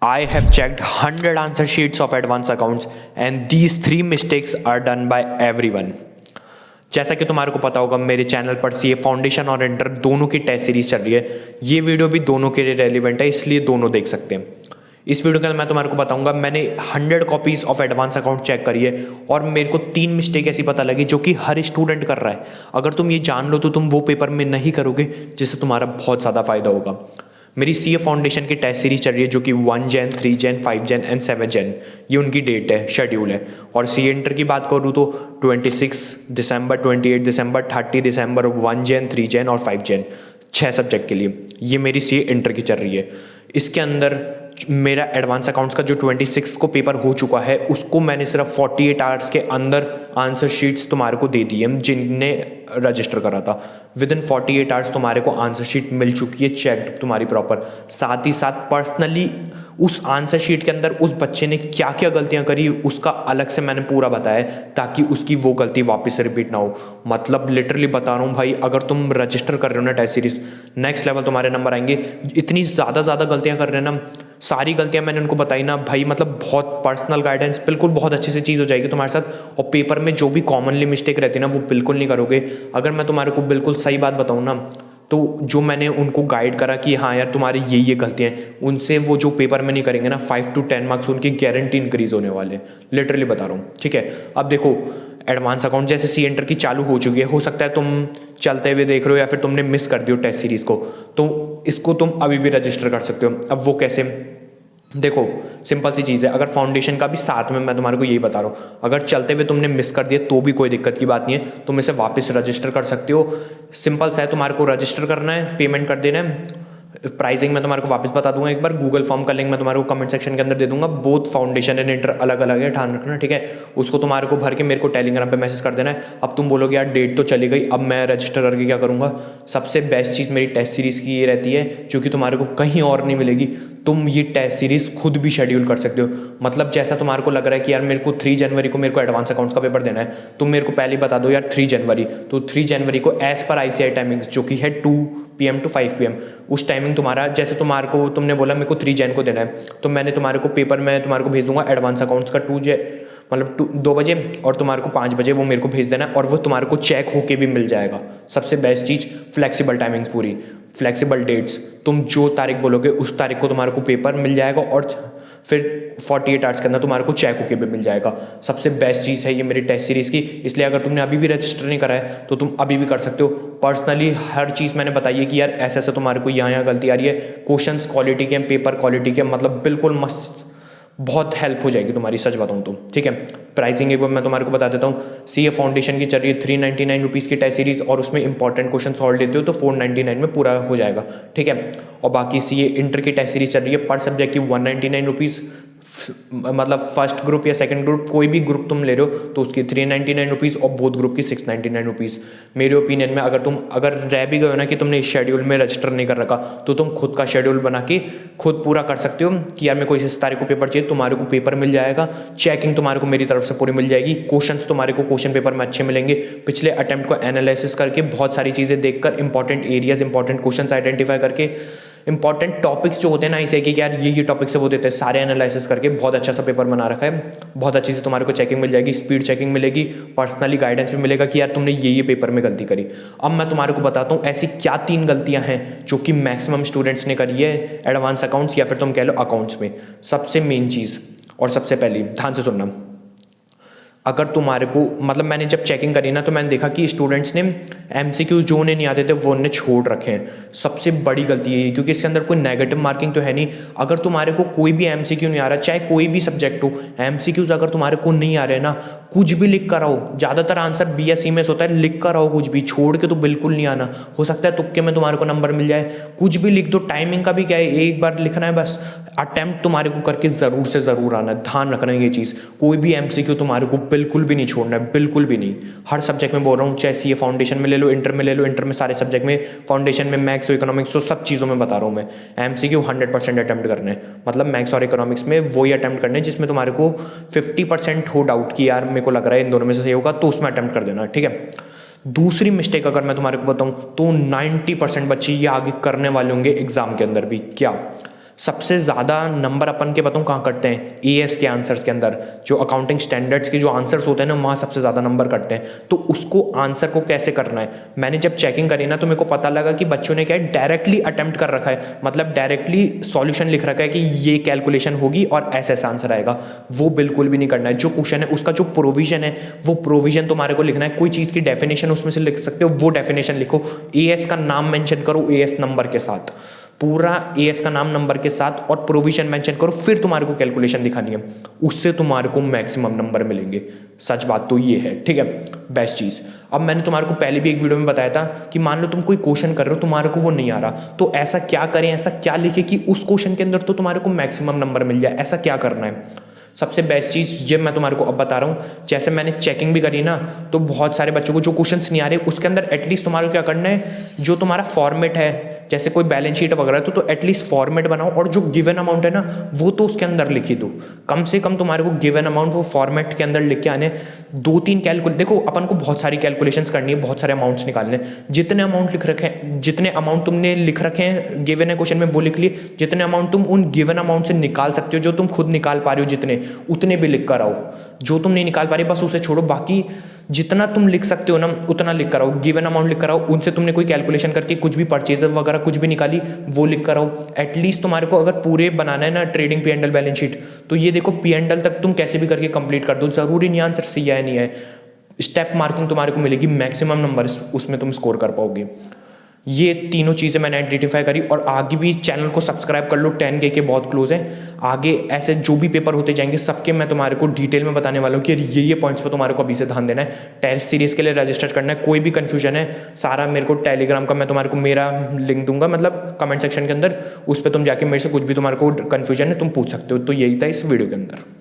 I have checked 100 answer sheets of advanced accounts and these three mistakes are done by everyone. जैसा कि तुम्हारे को पता होगा मेरे चैनल पर सीए फाउंडेशन और इंटर दोनों की टेस्ट सीरीज चल रही है। ये वीडियो भी दोनों के लिए रेलिवेंट है, इसलिए दोनों देख सकते हैं। इस वीडियो के अंदर मैं तुम्हारे को बताऊंगा, मैंने 100 copies of advance account check करी है और मेरे को 3 मिस्टेक ऐसी पता लगी जो कि हर स्टूडेंट कर रहा है। अगर तुम ये जान लो तो तुम वो पेपर में नहीं करोगे, जिससे तुम्हारा बहुत ज़्यादा फायदा होगा। मेरी सीए फाउंडेशन की टेस्ट सीरीज चल रही है जो कि 1 जैन 3 जैन 5 जैन एंड 7 जैन, ये उनकी डेट है, शेड्यूल है। और सीए इंटर की बात करूँ तो 26 दिसंबर, 28 दिसंबर, 30 दिसंबर, 1 जैन 3 जैन और 5 जैन, 6 सब्जेक्ट के लिए ये मेरी सीए इंटर की चल रही है। इसके अंदर मेरा एडवांस अकाउंट्स का जो 26 को पेपर हो चुका है उसको मैंने सिर्फ 48 आवर्स के अंदर आंसर शीट्स तुम्हारे को दे दी है, जिनने रजिस्टर करा था। विद इन 48 आवर्स तुम्हारे को आंसर शीट मिल चुकी है, चेक तुम्हारी प्रॉपर। साथ ही साथ पर्सनली उस आंसर शीट के अंदर उस बच्चे ने क्या क्या गलतियां करी उसका अलग से मैंने पूरा बताया, ताकि उसकी वो गलती वापस से रिपीट ना हो। मतलब लिटरली बता रहा हूँ भाई, अगर तुम रजिस्टर कर रहे हो ना टेस्ट सीरीज, नेक्स्ट लेवल तुम्हारे नंबर आएंगे। इतनी ज़्यादा गलतियां कर रहे हैं ना, सारी गलतियां मैंने उनको बताई ना भाई, मतलब बहुत पर्सनल गाइडेंस, बिल्कुल बहुत अच्छे से चीज़ हो जाएगी तुम्हारे साथ। और पेपर में जो भी कॉमनली मिस्टेक रहती है ना वो बिल्कुल नहीं करोगे। अगर मैं तुम्हारे को बिल्कुल सही बात बताऊँ ना, तो जो मैंने उनको गाइड करा कि हाँ यार तुम्हारी ये गलतियाँ हैं, उनसे वो जो पेपर में नहीं करेंगे ना 5 to 10 मार्क्स उनकी गारंटी इंक्रीज होने वाले, लिटरली बता रहा हूँ। ठीक है, अब देखो एडवांस अकाउंट जैसे सी एंटर की चालू हो चुकी है, हो सकता है तुम चलते हुए देख रहे हो या फिर तुमने मिस कर दियो टेस्ट सीरीज को, तो इसको तुम अभी भी रजिस्टर कर सकते हो। अब वो कैसे, देखो सिंपल सी चीज़ है। अगर फाउंडेशन का भी साथ में मैं तुम्हारे को यही बता रहा हूँ, अगर चलते हुए तुमने मिस कर दिया तो भी कोई दिक्कत की बात नहीं है, तुम इसे वापस रजिस्टर कर सकते हो। सिंपल सा है, तुम्हारे को रजिस्टर करना है, पेमेंट कर देना है। प्राइसिंग मैं तुम्हारे को वापस बता दूंगा एक बार, गूगल फॉर्म का लिंक मैं तुम्हारे को कमेंट सेक्शन के अंदर दे दूंगा। बोथ फाउंडेशन एंड इंटर अलग अलग है, ध्यान रखना, ठीक है। उसको तुम्हारे को भर के मेरे को टेलीग्राम पे मैसेज कर देना है। अब तुम बोलोगे यार डेट तो चली गई, अब मैं रजिस्टर करके क्या करूंगा। सबसे बेस्ट चीज़ मेरी टेस्ट सीरीज़ की ये रहती है, जो कि तुम्हारे को कहीं और नहीं मिलेगी। तुम ये टेस्ट सीरीज़ खुद भी शेड्यूल कर सकते हो। मतलब जैसा तुम्हारे को लग रहा है कि यार मेरे को 3 जनवरी को मेरे को एडवांस अकाउंट्स का पेपर देना है, तुम मेरे को पहले बता दो यार 3 जनवरी, तो 3 जनवरी को एज पर ICI टाइमिंग्स जो कि है 2 PM to 5 PM, उस टाइमिंग तुम्हारा, जैसे तुम्हारे को तुमने बोला मेरे को 3 जैन को देना है, तो मैंने तुम्हारे को पेपर में तुम्हारे को भेज दूंगा एडवांस अकाउंट्स का 2 बजे, और तुम्हारे को 5 बजे वो मेरे को भेज देना, और वो तुम्हारे को चेक होके भी मिल जाएगा। सबसे बेस्ट चीज़ फ्लेक्सिबल टाइमिंग्स, पूरी फ्लेक्सिबल डेट्स, तुम जो तारीख बोलोगे उस तारीख को तुम्हारे को पेपर मिल जाएगा, और फिर 48 आवर्स के अंदर तुम्हारे को चेक होके भी मिल जाएगा। सबसे बेस्ट चीज़ है ये मेरी टेस्ट सीरीज़ की, इसलिए अगर तुमने अभी भी रजिस्टर नहीं करा है तो तुम अभी भी कर सकते हो। पर्सनली हर चीज़ मैंने बताई है कि यार ऐसे तुम्हारे को यहाँ गलती आ रही है। क्वेश्चंस क्वालिटी के, पेपर क्वालिटी के, मतलब बिल्कुल मस्त, बहुत हेल्प हो जाएगी तुम्हारी, सच बताऊँ तो। ठीक है, प्राइसिंग एक बार मैं तुम्हारे को बता देता हूँ। सीए फाउंडेशन की चल रही है 399 रुपीज़ की टेस्ट सीरीज़, और उसमें इंपॉर्टेंट क्वेश्चन सॉल्व लेते हो तो 499 में पूरा हो जाएगा। ठीक है, और बाकी सीए इंटर की टेस्ट सीरीज चल रही है पर सब्जेक्ट की 199 रुपीज़, मतलब फर्स्ट ग्रुप या सेकंड ग्रुप कोई भी ग्रुप तुम ले रहे हो तो उसकी 399 रुपीज़, और बोथ ग्रुप की 699 रुपीज़। मेरे ओपिनियन में अगर रह भी गए हो ना कि तुमने इस शेड्यूल में रजिस्टर नहीं कर रखा, तो तुम खुद का शेड्यूल बना के खुद पूरा कर सकते हो कि यार मेरे को इस तारीख को पेपर चाहिए, तुम्हारे को पेपर मिल जाएगा, चेकिंग तुम्हारे को मेरी तरफ से पूरी मिल जाएगी, क्वेश्चंस तुम्हारे को क्वेश्चन पेपर में अच्छे मिलेंगे। पिछले अटेम्प्ट को एनालिसिस करके बहुत सारी चीज़ें देखकर, important areas, important questions identify करके, इंपॉर्टेंट टॉपिक्स जो होते हैं ना इसे कि यार ये टॉपिक से वो देते हैं, सारे एनालिसिस करके बहुत अच्छा सा पेपर बना रखा है। बहुत अच्छी से तुम्हारे को चेकिंग मिल जाएगी, स्पीड चेकिंग मिलेगी, पर्सनली गाइडेंस भी मिलेगा कि यार तुमने ये पेपर में गलती करी। अब मैं तुम्हारे को बताता हूँ ऐसी क्या 3 गलतियाँ हैं जो कि मैक्सिमम स्टूडेंट्स ने करी है एडवांस अकाउंट्स या फिर तुम कह लो अकाउंट्स में। सबसे मेन चीज़ और सबसे पहली, ध्यान से सुनना, अगर तुम्हारे को, मतलब मैंने जब चेकिंग करी ना तो मैंने देखा कि स्टूडेंट्स ने MCQ जो उन्हें नहीं आते थे वो उन्हें छोड़ रखे हैं। सबसे बड़ी गलती है ये, क्योंकि इसके अंदर कोई नेगेटिव मार्किंग तो है नहीं। अगर तुम्हारे को कोई भी MCQ नहीं आ रहा, चाहे कोई भी सब्जेक्ट हो, MCQs अगर तुम्हारे को नहीं आ रहे ना, कुछ भी लिख कर आओ। ज़्यादातर आंसर BSc में होता है, लिख कर आओ कुछ भी, छोड़ के तो बिल्कुल नहीं आना। हो सकता है तुक्के में तुम्हारे को नंबर मिल जाए, कुछ भी लिख दो। टाइमिंग का भी क्या है, एक बार लिखना है बस, अटेम्प्ट तुम्हारे को करके ज़रूर से ज़रूर आना। ध्यान रखना ये चीज़, कोई भी MCQ तुम्हारे को बिल्कुल भी नहीं छोड़ना है, बिल्कुल भी नहीं। हर सब्जेक्ट में बोल रहा हूँ, चाहे सीए फाउंडेशन में ले लो, इंटर में ले लो, इंटर में सारे सब्जेक्ट में, फाउंडेशन में मैथ्स और इकोनॉमिक्स, तो सब चीज़ों में बता रहा हूँ मैं। MCQ 100% अटेम्प्ट करने हैं, मतलब मैथ्स और इकोनॉमिक्स में वही अटेम्प्ट करने जिसमें तुम्हारे को 50% हो डाउट कि यार मेरे को लग रहा है इन दोनों में से सही होगा, तो उसमें अटेम्प्ट कर देना। ठीक है, दूसरी मिस्टेक अगर मैं तुम्हारे को बताऊं तो 90% बच्चे ये आगे करने वाले होंगे एग्जाम के अंदर भी। क्या? सबसे ज़्यादा नंबर अपन के बताऊँ कहाँ कटते हैं, एएस के आंसर्स के अंदर, जो अकाउंटिंग स्टैंडर्ड्स के जो आंसर्स होते हैं ना वहाँ सबसे ज़्यादा नंबर कटते हैं। तो उसको आंसर को कैसे करना है, मैंने जब चेकिंग करी ना तो मेरे को पता लगा कि बच्चों ने क्या है डायरेक्टली अटेम्प्ट कर रखा है, मतलब डायरेक्टली सॉल्यूशन लिख रखा है कि ये कैलकुलेशन होगी और ऐसा ऐसा आंसर आएगा। वो बिल्कुल भी नहीं करना है। जो क्वेश्चन है उसका जो प्रोविजन है वो प्रोविजन तुम्हारे को लिखना है। कोई चीज़ की डेफिनेशन उसमें से लिख सकते हो, वो डेफिनेशन लिखो। एएस का नाम मेंशन करो एएस नंबर के साथ, पूरा एएस का नाम नंबर के साथ, और प्रोविजन मेंशन करो, फिर तुम्हारे को कैलकुलेशन दिखानी है। उससे तुम्हारे को मैक्सिमम नंबर मिलेंगे। सच बात तो ये है, ठीक है, बेस्ट चीज़। अब मैंने तुम्हारे को पहले भी एक वीडियो में बताया था कि मान लो तुम कोई क्वेश्चन कर रहे हो, तुम्हारे को वो नहीं आ रहा, तो ऐसा क्या करें, ऐसा क्या लिखे कि उस क्वेश्चन के अंदर तो तुम्हारे को मैक्सिमम नंबर मिल जाए। ऐसा क्या करना है, सबसे बेस्ट चीज़ ये मैं तुम्हारे को अब बता रहा हूँ। जैसे मैंने चेकिंग भी करी ना, तो बहुत सारे बच्चों को जो क्वेश्चंस नहीं आ रहे उसके अंदर एटलीस्ट तुम्हारे को क्या करना है, जो तुम्हारा फॉर्मेट है, जैसे कोई बैलेंस शीट वगैरह तो एटलीस्ट फॉर्मेट बनाओ, और जो गिवन अमाउंट है ना वो तो उसके अंदर लिख ही दो। कम से कम तुम्हारे को गिवन अमाउंट वो फॉर्मेट के अंदर लिख के आने। 2-3 कैलकुलेट, देखो अपन को बहुत सारी कैलकुलेशंस करनी है, बहुत सारे अमाउंट्स निकालने। जितने अमाउंट लिख रखे हैं, जितने अमाउंट तुमने लिख रखे हैं गिवन है क्वेश्चन में वो लिख लिए। जितने अमाउंट तुम उन गिवन अमाउंट से निकाल सकते हो, जो तुम खुद निकाल पा रहे हो जितने, उतने भी लिख कर आओ। जो तुम नहीं निकाल पा रहे बस उसे छोड़ो, बाकी जितना तुम लिख सकते हो ना उतना लिख कर आओ। गिवन अमाउंट लिख कर आओ, उनसे तुमने कोई कैलकुलेशन करके कुछ भी परचेज वगैरह कुछ भी निकाली वो लिख कर आओ। एटलीस्ट तुम्हारे को अगर पूरे बनाना है ना trading P and L balance sheet, तो ये देखो पी एंड एल तक तुम कैसे भी करके कंप्लीट कर दो। जरूरी नहीं आंसर सही है नहीं है, स्टेप मार्किंग तुम्हारे को मिलेगी, मैक्सिमम नंबर उसमें तुम स्कोर कर पाओगे। ये तीनों चीज़ें मैंने आइडेंटिफाई करी, और आगे भी चैनल को सब्सक्राइब कर लो, 10K के बहुत क्लोज है। आगे ऐसे जो भी पेपर होते जाएंगे सबके मैं तुम्हारे को डिटेल में बताने वाला हूँ कि ये पॉइंट्स पर तुम्हारे को अभी से ध्यान देना है। टेस्ट सीरीज़ के लिए रजिस्टर करना है। कोई भी कन्फ्यूजन है सारा मेरे को टेलीग्राम का मैं तुम्हारे को मेरा लिंक दूंगा, मतलब कमेंट सेक्शन के अंदर, उस पर तुम जाके मेरे से कुछ भी तुम्हारे को कन्फ्यूजन है तुम पूछ सकते हो। तो यही था इस वीडियो के अंदर।